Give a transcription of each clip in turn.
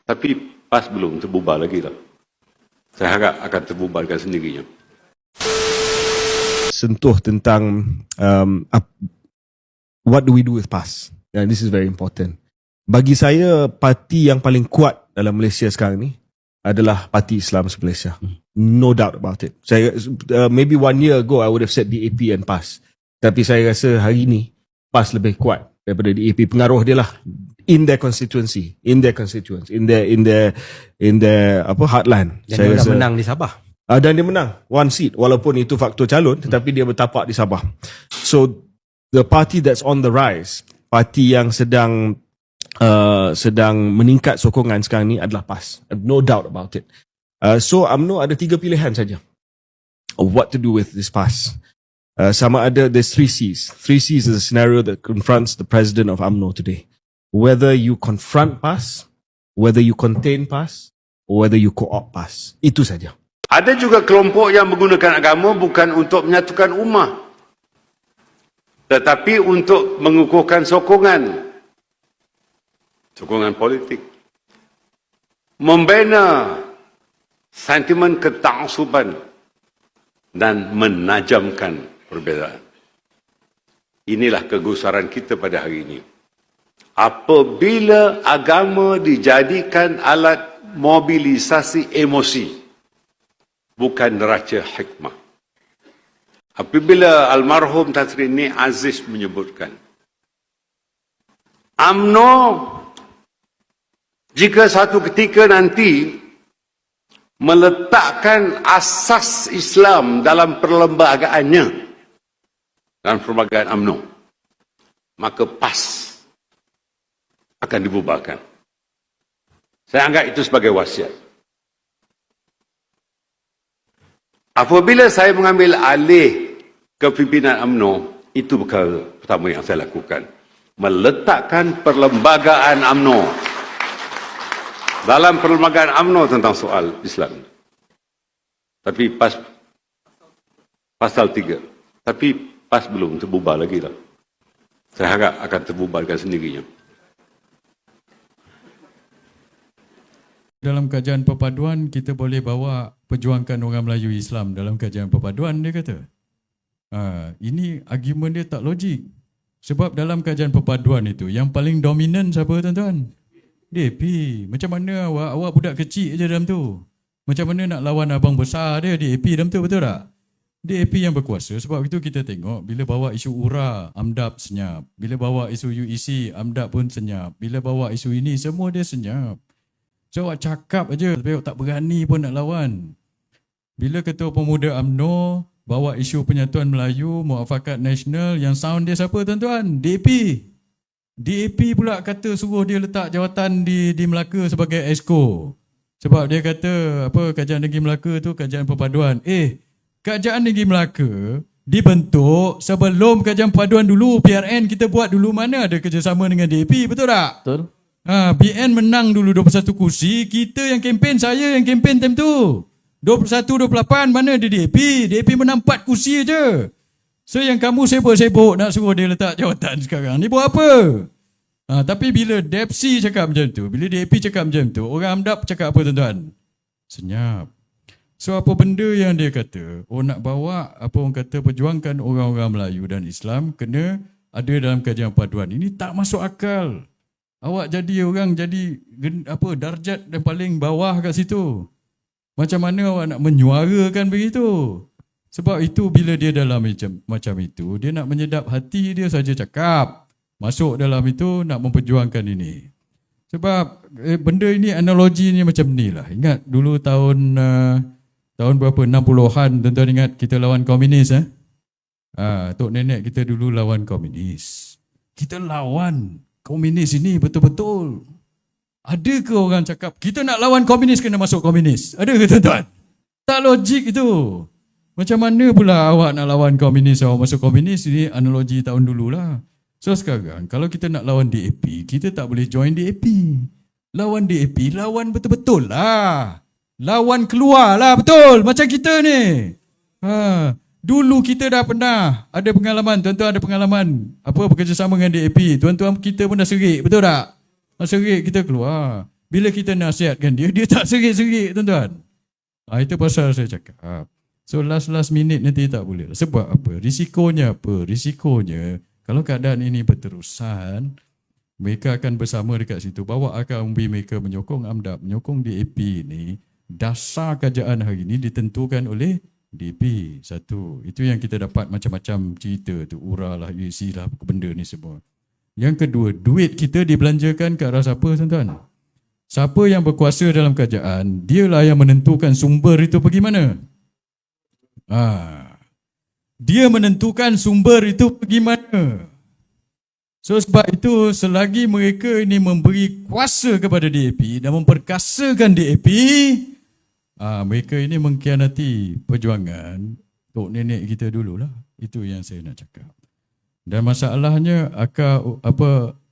Tapi PAS belum terbubar lagi lah. Saya harap akan terbubarkan sendirinya. Sentuh tentang what do we do with PAS? And this is very important. Bagi saya, parti yang paling kuat dalam Malaysia sekarang ni adalah Parti Islam Malaysia. No doubt about it. Saya maybe 1 year ago I would have said DAP and PAS. Tapi saya rasa hari ni PAS lebih kuat daripada DAP. Pengaruh dia lah in their constituency, in their heartland. Dan dia dah menang di Sabah. Dan dia menang one seat walaupun itu faktor calon, tetapi dia bertapak di Sabah. So the party that's on the rise, parti yang sedang meningkat sokongan sekarang ni adalah PAS. No doubt about it. So UMNO ada 3 pilihan saja of what to do with this PAS. Sama ada there's 3 C's. 3 C's is a scenario that confronts the president of UMNO today. Whether you confront PAS, whether you contain PAS, or whether you co-opt PAS. Itu saja. Ada juga kelompok yang menggunakan agama bukan untuk menyatukan ummah, tetapi untuk mengukuhkan sokongan politik, membina sentimen ketaksuban dan menajamkan perbezaan. Inilah kegusaran kita pada hari ini. Apabila agama dijadikan alat mobilisasi emosi, bukan neraca hikmah. Apabila almarhum Tan Sri Nik Aziz menyebutkan, UMNO jika satu ketika nanti meletakkan asas Islam dalam perlembagaannya, dalam perlembagaan UMNO, maka PAS akan dibubarkan. Saya anggap itu sebagai wasiat. Apabila saya mengambil alih kepimpinan UMNO, itu perkara pertama yang saya lakukan. Meletakkan perlembagaan UMNO dalam perlembagaan UMNO tentang soal Islam. Tapi pasal 3. Tapi PAS belum terbubar lagi lah. Saya harap akan terbubarkan sendirinya. Dalam kajian perpaduan, kita boleh bawa perjuangkan orang Melayu Islam dalam kajian perpaduan, dia kata. Ini argument dia tak logik. Sebab dalam kajian perpaduan itu, yang paling dominan siapa tuan-tuan? DAP. Macam mana awak budak kecil je dalam tu? Macam mana nak lawan abang besar dia, DAP dalam tu, betul tak? DAP yang berkuasa. Sebab itu kita tengok, bila bawa isu URA, AMDAP senyap. Bila bawa isu UEC, AMDAP pun senyap. Bila bawa isu ini, semua dia senyap. So awak cakap aja, tapi awak tak berani pun nak lawan. Bila Ketua Pemuda UMNO bawa isu penyatuan Melayu, Muafakat Nasional, yang sound dia siapa tuan-tuan? DAP. DAP pula kata suruh dia letak jawatan di Melaka sebagai EXCO. Sebab dia kata kajian negeri Melaka tu kajian perpaduan. Kajian negeri Melaka dibentuk sebelum kajian perpaduan dulu. PRN kita buat dulu, mana ada kerjasama dengan DAP, betul tak? Betul. BN menang dulu 21 kursi, kita yang kempen, saya yang kempen time tu. 21-28 mana ada DAP? DAP menang 4 kursi je. So yang kamu sibuk-sibuk nak suruh dia letak jawatan sekarang ni buat apa? Tapi bila DAPC cakap macam tu, bila DAP cakap macam tu, orang AMDAP cakap apa tuan-tuan? Senyap. So apa benda yang dia kata, nak bawa orang kata perjuangkan orang-orang Melayu dan Islam kena ada dalam kajian paduan. Ini tak masuk akal. Awak jadi orang jadi darjat yang paling bawah kat situ. Macam mana awak nak menyuarakan begitu? Sebab itu bila dia dalam macam itu, dia nak menyedap hati dia saja cakap. Masuk dalam itu nak memperjuangkan ini. Sebab benda ini, analogi ni macam ni lah. Ingat dulu tahun berapa, 60-an, tuan-tuan ingat kita lawan komunis Tok nenek kita dulu lawan komunis. Kita lawan komunis ini betul-betul. Ada ke orang cakap kita nak lawan komunis kena masuk komunis? Ada ke tuan-tuan? Tak logik itu. Macam mana pula awak nak lawan komunis, awak masuk komunis? Ini analogi tahun dululah. So sekarang kalau kita nak lawan DAP, kita tak boleh join DAP. Lawan DAP, lawan betul-betul lah. Lawan keluar lah, betul. Macam kita ni. Dulu kita dah pernah ada pengalaman, tuan-tuan ada pengalaman bekerjasama dengan DAP. Tuan-tuan kita pun dah serik, betul tak? Serik kita keluar. Bila kita nasihatkan dia, dia tak serik-serik, tuan-tuan. Itu pasal saya cakap. So last minute nanti tak boleh. Sebab apa? Risikonya apa? Risikonya kalau keadaan ini berterusan, mereka akan bersama dekat situ. Bawa akal umbi mereka menyokong AMDAP, menyokong DAP ni. Dasar kerajaan hari ini ditentukan oleh DAP. Satu. Itu yang kita dapat macam-macam cerita tu. URA lah, UAC lah, benda ni semua. Yang kedua, duit kita dibelanjakan ke arah siapa, tuan-tuan? Siapa yang berkuasa dalam kerajaan, dialah yang menentukan sumber itu pergi mana. Dia menentukan sumber itu pergi mana. So sebab itu selagi mereka ini memberi kuasa kepada DAP dan memperkasakan DAP, mereka ini mengkhianati perjuangan tok nenek kita dululah. Itu yang saya nak cakap. Dan masalahnya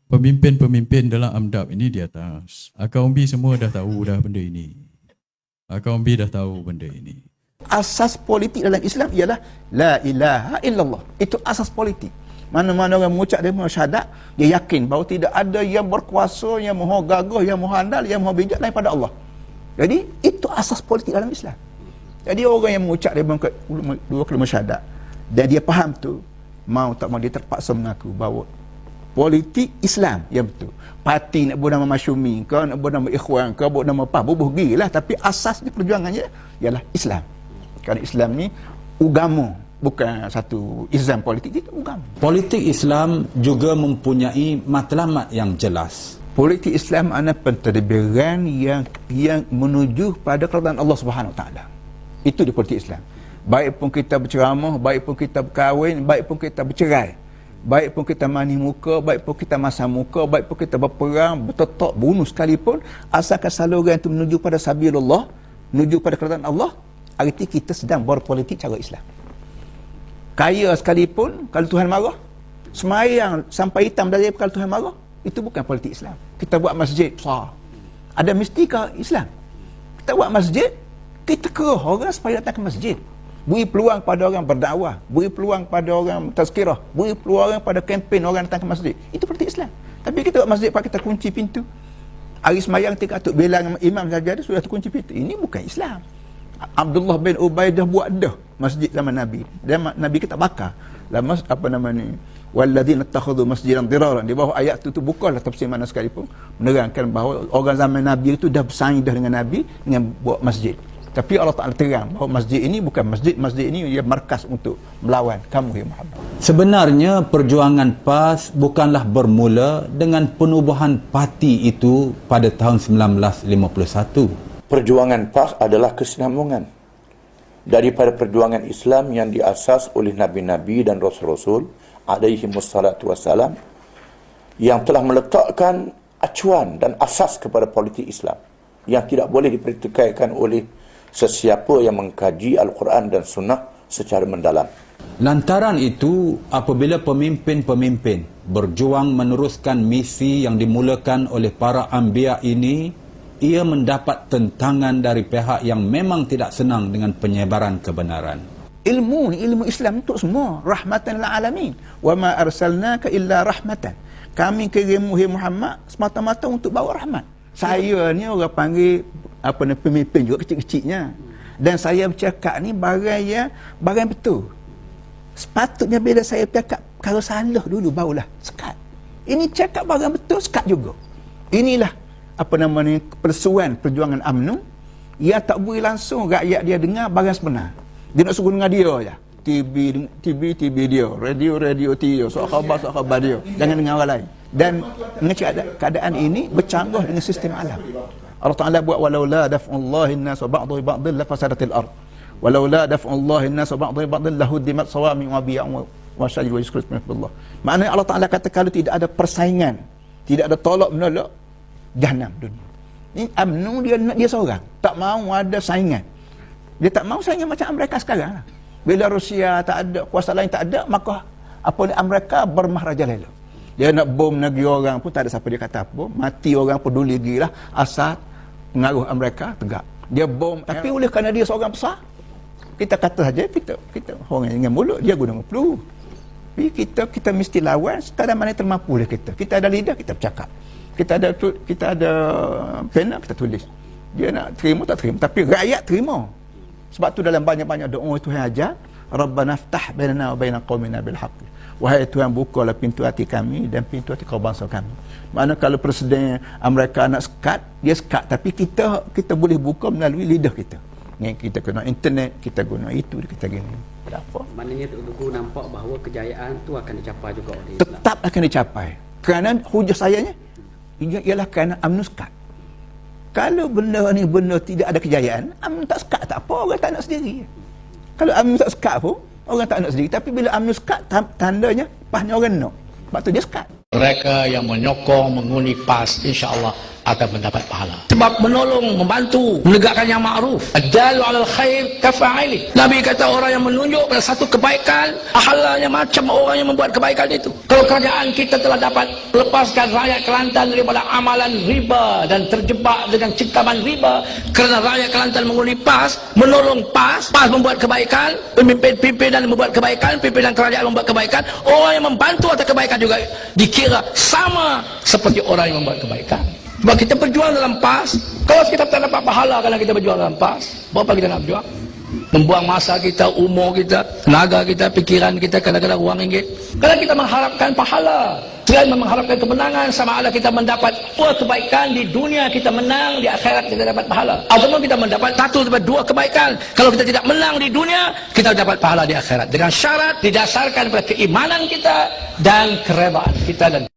pemimpin-pemimpin dalam AMDAP ini di atas. Akal umbi semua dah tahu dah benda ini. Akal umbi dah tahu benda ini. Asas politik dalam Islam ialah la ilaha illallah. Itu asas politik. Mana-mana orang mengucap dia syahadat, dia yakin bahawa tidak ada yang berkuasa, yang maha gagah, yang maha handal, yang maha bijak daripada Allah. Jadi itu asas politik dalam Islam. Jadi orang yang mengucap dia dua kalimah syahadat dan dia faham tu, mau tak mau dia terpaksa mengaku bahawa politik Islam yang betul. Parti nak buat nama Masyumi ke, nak buat nama Ikhwan ke, buat nama apa, bubuh gilah, tapi asas di perjuangannya ialah Islam. Kerana Islam ni agama, bukan satu izam politik, itu agama. Politik Islam juga mempunyai matlamat yang jelas. Politik Islam adalah pentadbiran yang menuju pada keridaan Allah Subhanahu Wa Taala. Itu di politik Islam. Baik pun kita berceramah, baik pun kita berkahwin, baik pun kita bercerai, baik pun kita mani muka, baik pun kita masam muka, baik pun kita berperang, bertetok, bunuh sekalipun, asalkan saluran itu menuju pada sabilullah, menuju pada keridaan Allah, arti kita sedang berpolitik cara Islam. Kaya sekalipun, kalau Tuhan marah, semayang sampai hitam dari kalau Tuhan marah, itu bukan politik Islam. Kita buat masjid besar, ada mistika Islam. Kita buat masjid, kita kerah orang supaya datang ke masjid. Beri peluang pada orang berdakwah, beri peluang pada orang tazkirah, beri peluang pada kempen orang datang ke masjid. Itu politik Islam. Tapi kita buat masjid, kita kunci pintu. Hari semayang tingkat atuk belang imam saja sudah terkunci pintu. Ini bukan Islam. Abdullah bin Ubaidah buat dah masjid zaman Nabi. Dan Nabi kita bakar. Lama walladzina takhudhu masjidan diraran. Di bawah ayat tu bukalah tafsir mana sekalipun menerangkan bahawa orang zaman Nabi itu dah bersaing dah dengan Nabi dengan buat masjid. Tapi Allah Ta'ala terang bahawa masjid ini bukan masjid ini ia markas untuk melawan kamu ya Muhammad. Sebenarnya perjuangan PAS bukanlah bermula dengan penubuhan parti itu pada tahun 1951. Perjuangan PAS adalah kesinambungan daripada perjuangan Islam yang diasas oleh Nabi-Nabi dan Rasul-Rasul alaihimussalatu wassalam, yang telah meletakkan acuan dan asas kepada politik Islam yang tidak boleh dipertikaikan oleh sesiapa yang mengkaji Al-Quran dan Sunnah secara mendalam. Lantaran itu, apabila pemimpin-pemimpin berjuang meneruskan misi yang dimulakan oleh para anbiya ini, ia mendapat tentangan dari pihak yang memang tidak senang dengan penyebaran kebenaran. Ilmu Islam untuk semua, rahmatan lil alamin. Wa ma arsalnaka illa rahmatan. Kami kirim Muhammad semata-mata untuk bawa rahmat. Saya ni orang panggil pemimpin juga kecil-kecilnya. Dan saya bercakap ni barang betul. Sepatutnya bila saya bercakap kalau salah dulu barulah sekat. Ini cakap barang betul, sekat juga. Inilah persuan perjuangan UMNO yang tak boleh langsung rakyat dia dengar barang sebenar. Dia nak suruh dengar dia je. TV dia, radio dia, soal khabar dia. Jangan dengar orang lain. Dan dengan keadaan ini bercanggah dengan sistem alam. Allah Ta'ala buat walaula daf'ullahi an-nas wa ba'dhu ba'dhin la fasadatil ard. Walaula daf'ullahi an-nas wa ba'dhu ba'dhin la huddimat sawami wa bi'un wa syajir wa yuskrut min Allah. Maknanya Allah Ta'ala kata kalau tidak ada persaingan, tidak ada tolak menolak, jahanam dunia. Ini UMNO dia seorang, tak mahu ada saingan. Dia tak mahu saingan macam Amerika sekarang. Bila Rusia tak ada, kuasa lain tak ada, maka Amerika bermahrajalela. Dia nak bom negeri orang pun tak ada siapa dia kata apa. Mati orang peduli gilah, asal pengaruh Amerika tegak. Dia bom, tapi oleh kerana dia seorang besar, kita kata saja kita orang dengan mulut dia guna peluru. Tapi kita mesti lawan sekadar mana termampu oleh kita. Kita ada lidah, kita bercakap. Kita ada pena, kita tulis. Dia nak terima tak terima, tapi rakyat terima. Sebab tu dalam banyak-banyak doa Tuhan ajar, Rabbana ftah bainana wa baina qaumina bil haqq. Wahai Tuhan, bukalah pintu hati kami dan pintu hati kaum bangsa kami. Mana kalau Presiden Amerika nak sekat, dia sekat, tapi kita boleh buka melalui lidah kita. Kita guna internet, kita guna itu, kita gini. Apa? Maknanya Tok Tugu nampak bahawa kejayaan tu akan dicapai juga oleh Islam. Tetap akan dicapai. Kerana hujah sayanya ialah kerana UMNO sekat. Kalau benda ni benda tidak ada kejayaan, UMNO tak sekat tak apa, orang tak nak sendiri. Kalau UMNO tak sekat pun, orang tak nak sendiri. Tapi bila UMNO sekat, tandanya pasnya orang nak. Sebab tu dia sekat. Mereka yang menyokong, mengundi PAS, insya-Allah akan mendapat pahala. Sebab menolong, membantu, menegakkan yang ma'ruf. Ad-dalu 'alal khair kafa'ili. Nabi kata orang yang menunjuk pada satu kebaikan, pahalanya macam orang yang membuat kebaikan itu. Kalau kerajaan kita telah dapat lepaskan rakyat Kelantan daripada amalan riba dan terjebak dengan cengkaman riba kerana rakyat Kelantan mengundi PAS, menolong PAS, PAS membuat kebaikan, pimpinan membuat kebaikan, pimpinan kerajaan membuat kebaikan, orang yang membantu atas kebaikan juga dikira sama seperti orang yang membuat kebaikan. Sebab kita berjuang dalam PAS, kalau kita tak dapat pahala kerana kita berjuang dalam PAS, berapa kita nak berjuang? Membuang masa kita, umur kita, tenaga kita, pikiran kita, kadang-kadang wang ringgit. Kalau kita mengharapkan pahala, selain mengharapkan kemenangan, sama ada kita mendapat kebaikan di dunia, kita menang, di akhirat kita dapat pahala. Ataupun kita mendapat satu atau dua kebaikan. Kalau kita tidak menang di dunia, kita dapat pahala di akhirat. Dengan syarat didasarkan pada keimanan kita dan keredaan kita. Dan